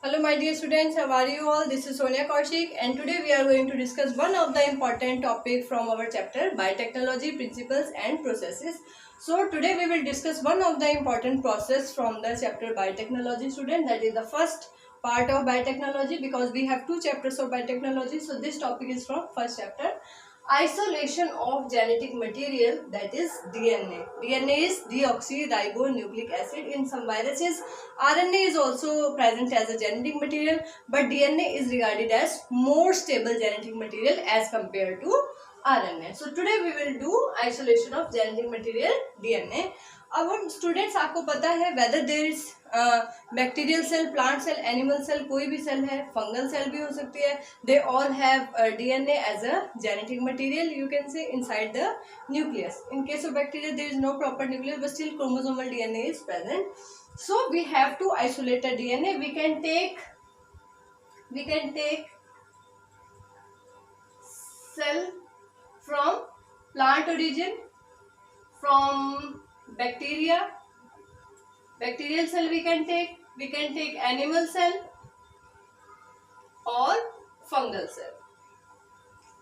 Hello my dear students, how are you all? This is Sonia Kaushik and today we are going to discuss one of the important topic from our chapter Biotechnology Principles and Processes. So today we will discuss one of the important process from the chapter Biotechnology student, that is the first part of biotechnology, because we have two chapters of biotechnology. So this topic is from first chapter. Isolation of genetic material, that is DNA. DNA is deoxyribonucleic acid. In some viruses, RNA is also present as a genetic material, but DNA is regarded as more stable genetic material as compared to RNA. So today we will do isolation of genetic material DNA. अब हम students, आपको पता है whether there is bacterial cell, plant cell, animal cell, कोई भी cell है, fungal cell भी हो सकती है, they all have DNA as a genetic material, you can say inside the nucleus. In case of bacteria there is no proper nucleus but still chromosomal DNA is present. So we have to isolate a DNA. We can take cell from plant origin, from bacterial cell we can take animal cell और fungal cell.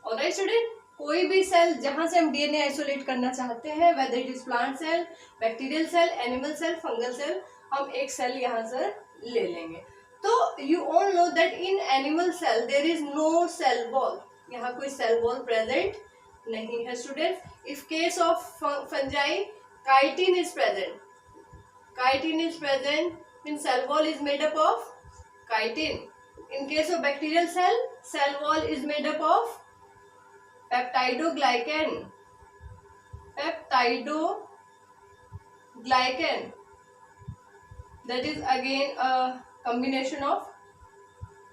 Alright student, कोई भी cell जहां से हम DNA isolate करना चाहते हैं, whether it is plant cell, bacterial cell, animal cell, fungal cell, हम एक सेल यहाँ से ले लेंगे. तो you all know that in animal cell there is no cell wall. यहाँ कोई सेल वॉल प्रेजेंट नहीं है student. If case of fungi, chitin is present. Chitin is present, mean cell wall is made up of chitin. In case of bacterial cell, cell wall is made up of peptidoglycan. That is again a combination of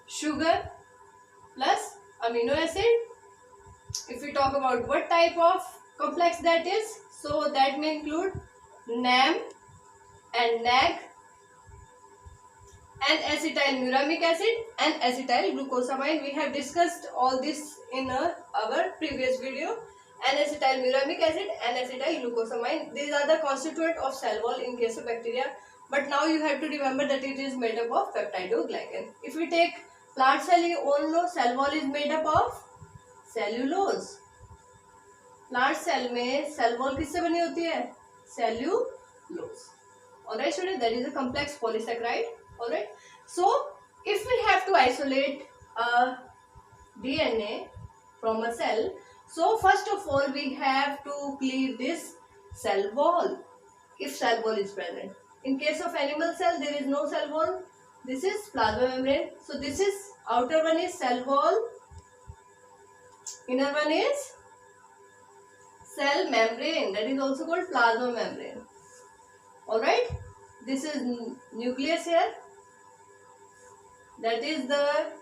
sugar plus amino acid. If we talk about what type of complex that is, so that may include NAM and NAG and acetylmuramic acid and acetylglucosamine. We have discussed all this in our previous video. And acetylmuramic acid and acetylglucosamine, these are the constituent of cell wall in case of bacteria. But now you have to remember that it is made up of peptidoglycan. If we take plant cell, you all know cell wall is made up of cellulose. Plant cell में cell wall किससे बनी होती है? Cellulose. Alright student, that is a complex polysaccharide. Alright, so if we have to isolate a DNA from a cell, so first of all we have to cleave this cell wall if cell wall is present. In case of animal cell, there is no cell wall. This is plasma membrane. So this is outer one is cell wall, inner one is cell membrane, that is also called plasma membrane. Alright, this is nucleus here. That is the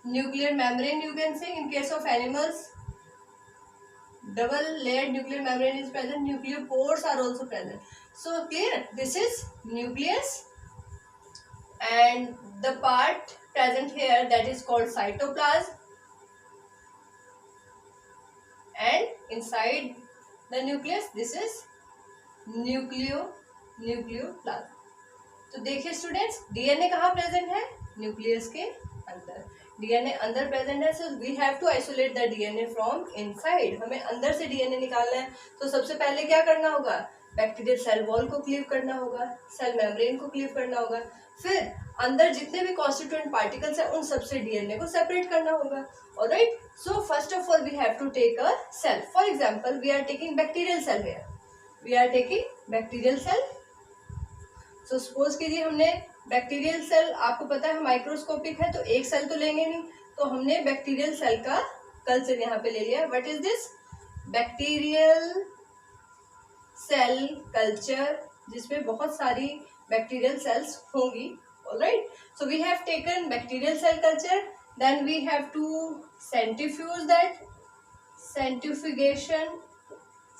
nuclear membrane, you can say. In case of animals, double layered nuclear membrane is present. Nuclear pores are also present. So clear, this is nucleus, and the part present here, that is called cytoplasm, and inside the nucleus this is nucleoplasm. तो देखिए students, DNA कहाँ present है? Nucleus के अंदर. DNA अंदर present है. So we have to isolate the DNA from inside. हमें अंदर से डीएनए निकालना है. तो सबसे पहले क्या करना होगा? बैक्टीरियल सेल वॉल को क्लीव करना होगा, सेल मेम्ब्रेन को क्लीव करना होगा, फिर अंदर जितने भी कॉन्स्टिट्यूएंट पार्टिकल्स हैं उन सबसे डीएनए को सेपरेट करना होगा. Alright, so first of all we have to take a cell. For example, we are taking bacterial cell here. We are taking bacterial cell. So suppose कीजिए हमने बैक्टीरियल सेल, आपको पता है माइक्रोस्कोपिक है तो एक सेल तो लेंगे नहीं, तो हमने बैक्टीरियल सेल का कल्चर यहाँ पे ले लिया. What is this? Bacterial cell culture, जिसमें बहुत सारी बैक्टीरियल सेल्स होंगी. Alright, so we have taken bacterial cell culture. Then we have to centrifuge that.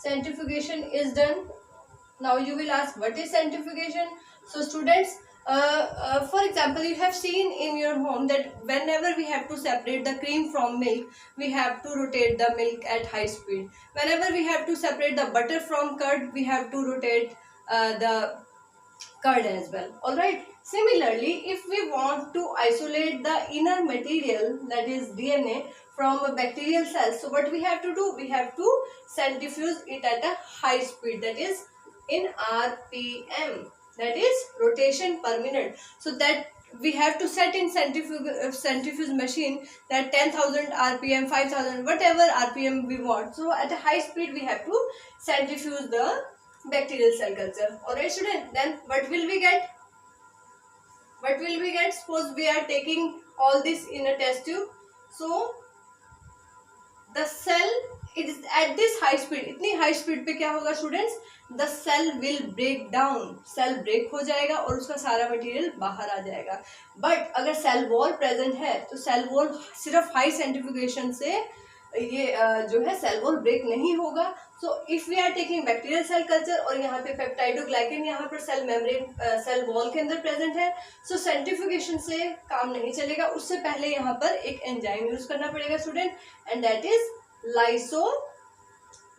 Centrifugation is done. Now you will ask, what is centrifugation? So students, for example, you have seen in your home that whenever we have to separate the cream from milk, we have to rotate the milk at high speed. Whenever we have to separate the butter from curd, we have to rotate the curd as well. Alright, similarly, if we want isolate the inner material, that is DNA, from a bacterial cell. So what we have to do, we have to centrifuge it at a high speed, that is in RPM, that is rotation per minute. So that we have to set in centrifuge machine that 10,000 RPM, 5,000, whatever RPM we want. So at a high speed we have to centrifuge the bacterial cell culture. Alright student, then what will we get? What will we get? Suppose we are taking all this in a test tube. So the cell, it is at this high speed, इतनी high speed पे क्या होगा students? The cell will break down, cell break हो जाएगा और उसका सारा material बाहर आ जाएगा. बट अगर सेल वॉल प्रेजेंट है तो सेल वॉल सिर्फ हाई सेंट्रीफ्यूगेशन से ये जो है सेल वॉल ब्रेक नहीं होगा. So if we are taking bacterial cell culture और यहाँ पे पेप्टाइडोग्लाइकन यहाँ पर सेल मेम्ब्रेन सेल वॉल के अंदर प्रेजेंट है, सो सेंट्रीफ्यूगेशन से काम नहीं चलेगा. उससे पहले यहाँ पर एक एंजाइम यूज करना पड़ेगा student, and that is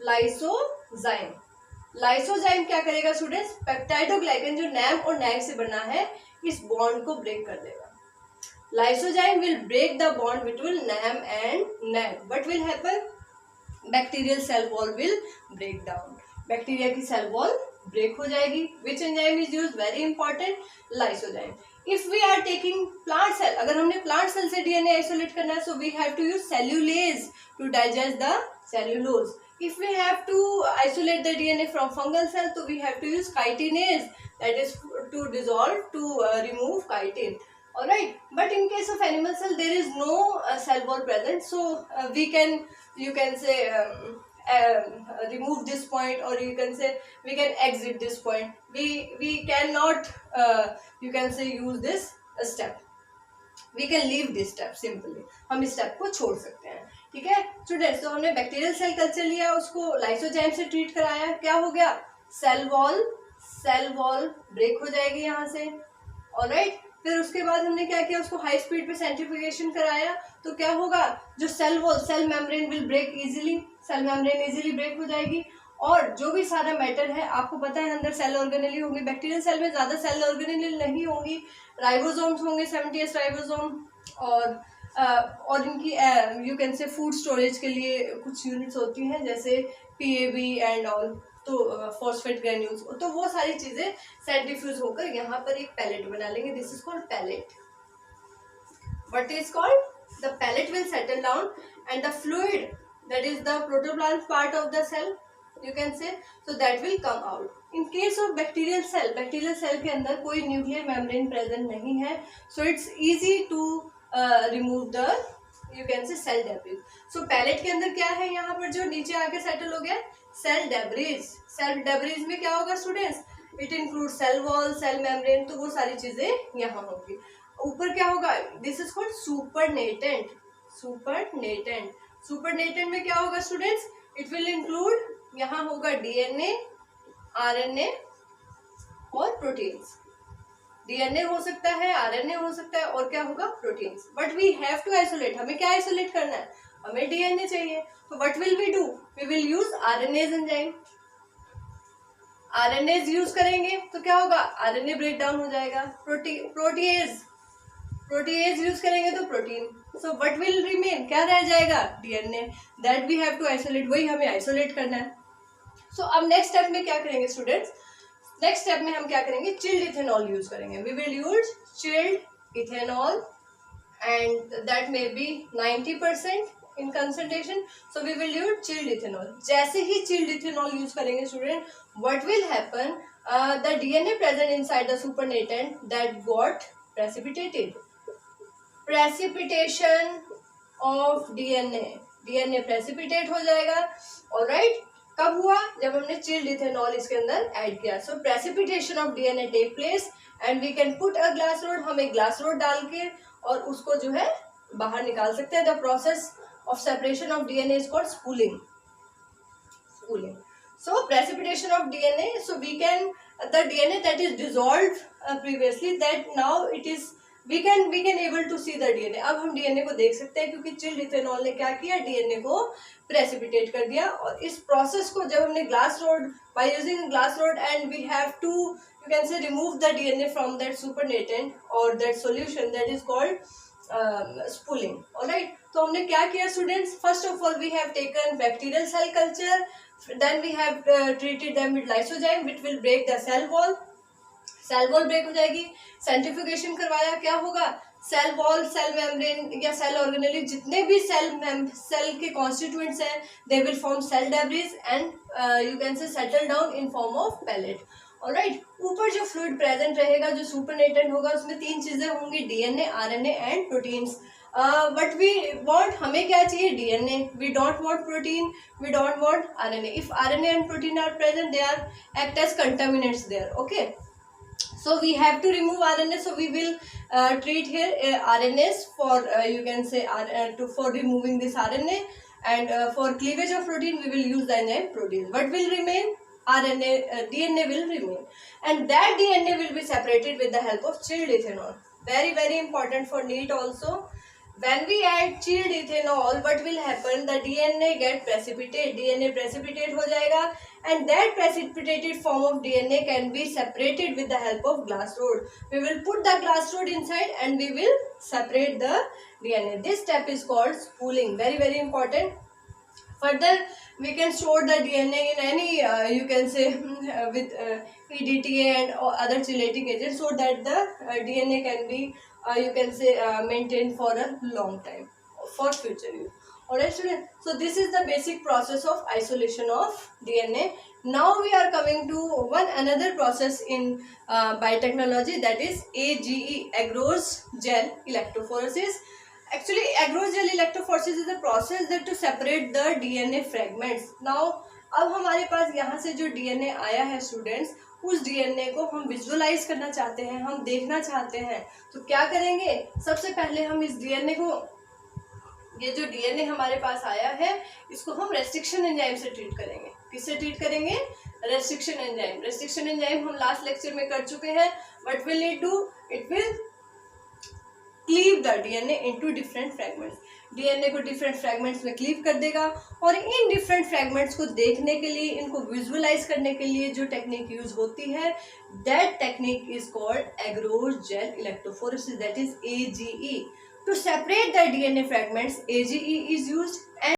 lysozyme. Lysozyme क्या करेगा स्टूडेंट्स? पेप्टाइडोग्लाइकन जो नैम और नैग से बना है इस बॉन्ड को ब्रेक कर देगा. Lysozyme will break the bond between NAM and NAG. What will happen? Bacterial cell wall will break down. Bacteria की सेल वॉल ब्रेक हो जाएगी. Which enzyme is used? Very important, lysozyme. If we are taking plant cell, अगर हमने plant cell से DNA isolate करना है, so we have to use cellulase to digest the cellulose. If we have to isolate the DNA from fungal cell, so we have to use chitinase, that is to dissolve, to remove chitin. Alright, but in case of animal cell there is no cell wall present, so you can say remove this point, or you can say we can exit this point. We cannot you can say use this step. We can leave this step simply. हम इस step को छोड़ सकते हैं. ठीक है students, तो हमने बैक्टीरियल सेल कल्चर लिया, उसको लाइसोजाइम से ट्रीट कराया. क्या हो गया? सेल वॉल ब्रेक हो जाएगी यहाँ से. ऑलराइट, फिर उसके बाद हमने क्या किया, उसको हाई स्पीड पे सेंट्रीफ्यूगेशन कराया. तो क्या होगा? जो cell wall, cell membrane will break easily, cell membrane easily break हो जाएगी. और जो भी सारा मैटर है, आपको पता है अंदर सेल ऑर्गेनेली होंगी. बैक्टीरियल सेल में ज़्यादा सेल ऑर्गेनेली नहीं होंगी, राइबोसोम्स होंगे, 70S राइबोसोम, और इनकी यू कैन से फूड स्टोरेज के लिए कुछ यूनिट्स होती हैं जैसे PAB एंड ऑल, तो फॉस्फेट ग्रेन्यूल्स, तो वो सारी चीजें सेंट्रीफ्यूज होकर यहाँ पर एक पैलेट बना लेंगे. This is called pellet. What is called? The pellet will settle down and the fluid, that is the protoplasm part of the cell, you can say, so that will come out. In case of bacterial cell के अंदर कोई nuclear membrane present नहीं है, so it's easy to remove the you can say cell debris. So pellet के अंदर क्या है, यहाँ पर जो नीचे आके सेटल हो गया सेल डेब्रिज. सेल डेब्रिज में क्या होगा students? It include cell wall, cell membrane, तो वो सारी चीजें यहाँ होगी. ऊपर क्या होगा? This is called supernatant. Supernatant में क्या होगा स्टूडेंट्स? इट विल इंक्लूड, यहाँ होगा DNA, RNA और प्रोटीन्स. DNA हो सकता है, RNA हो सकता है, और क्या होगा? Proteins. But we have to isolate. हमें क्या आइसोलेट करना है? हमें DNA चाहिए. तो what will we do? We will use RNase enzyme. RNase use करेंगे तो क्या होगा? RNA ब्रेक डाउन हो जाएगा. प्रोटीएज यूज करेंगे तो protein. So what will remain? क्या रह जाएगा? DNA. That we have to isolate. वही हमें आइसोलेट करना है. सो अब नेक्स्ट स्टेप में क्या करेंगे स्टूडेंट्स? नेक्स्ट स्टेप में हम क्या करेंगे? चिल्ड इथेनॉल यूज करेंगे. We will use chilled ethanol and that may be 90% in concentration. So we will use chilled ethanol. जैसे ही chilled ethanol use करेंगे student, what will happen? The DNA present inside the supernatant that got precipitated. Precipitation of DNA precipitate हो जाएगा. Alright? कब हुआ? जब हमने chilled ethanol इसके अंदर ऐड किया. So precipitation of DNA take place and we can put a glass rod. हम एक glass rod डाल के और उसको जो है बाहर निकाल सकते हैं. The process of separation of DNA is called spooling. So precipitation of DNA, so we can the DNA that is dissolved previously, that now it is we can able to see the DNA. अब हम DNA को देख सकते हैं क्योंकि chilled ethanol ने क्या किया, डीएनए को प्रेसिपिटेट कर दिया। और इस प्रोसेस को जब हमने glass rod, by using glass rod and we have to, you can say, remove the DNA from that supernatant और that solution, that is called spooling. Alright, तो हमने क्या किया students, first of all we have taken bacterial cell culture, then we have treated them with lysozyme which will break the cell wall. Cell wall break हो जाएगी, centrifugation करवाया, क्या होगा, cell wall, cell membrane या cell organelle, जितने भी cell के constituents हैं, they will form cell debris and you can say settle down in form of pellet. Alright, ऊपर जो फ्लूइड प्रेजेंट रहेगा, जो सुपरनेटेंट होगा, उसमें 3 चीजें होंगी, DNA, RNA and proteins. But we want, हमें क्या चाहिए, DNA, we don't want protein, we don't want RNA. If RNA and protein are present, they are act as contaminants there. Okay, so we have to remove RNA, so we will treat here RNAs for you can say for removing this RNA, and for cleavage of protein we will use the enzyme protein. What will remain, RNA, DNA will remain, and that DNA will be separated with the help of chilled ethanol. Very very important for NEET also. When we add chilled ethanol, what will happen, the DNA get precipitate, DNA precipitate हो जाएगा, and that precipitated form of DNA can be separated with the help of glass rod. We will put the glass rod inside and we will separate the DNA. This step is called spooling. Very very important. Further, we can store the DNA in any you can say with EDTA and other chelating agents, so that the DNA can be you can say maintained for a long time for future use. Alright students, so this is the basic process of isolation of DNA. Now we are coming to one another process in biotechnology, that is AGE, agarose gel electrophoresis. Actually, agarose gel electrophoresis is a process that to separate the DNA fragments. Now, अब हमारे पास यहाँ से जो DNA आया है students, उस DNA को हम विजुअलाइज करना चाहते हैं, हम देखना चाहते हैं, तो क्या करेंगे, सबसे पहले हम इस DNA को, ये जो DNA हमारे पास आया है, इसको हम रेस्ट्रिक्शन एंजाइम से ट्रीट करेंगे। किससे ट्रीट करेंगे, रेस्ट्रिक्शन एंजाइम। रेस्ट्रिक्शन एंजाइम हम लास्ट लेक्चर में कर चुके हैं। What will it do, it will cleave the DNA into different fragments. DNA को डिफरेंट फ्रैगमेंट्स में क्लीव कर देगा, और इन डिफरेंट फ्रैगमेंट्स को देखने के लिए, इनको विजुअलाइज करने के लिए जो टेक्निक यूज होती है, that technique is called agarose gel electrophoresis, that is AGE. To separate the DNA fragments, AGE is used.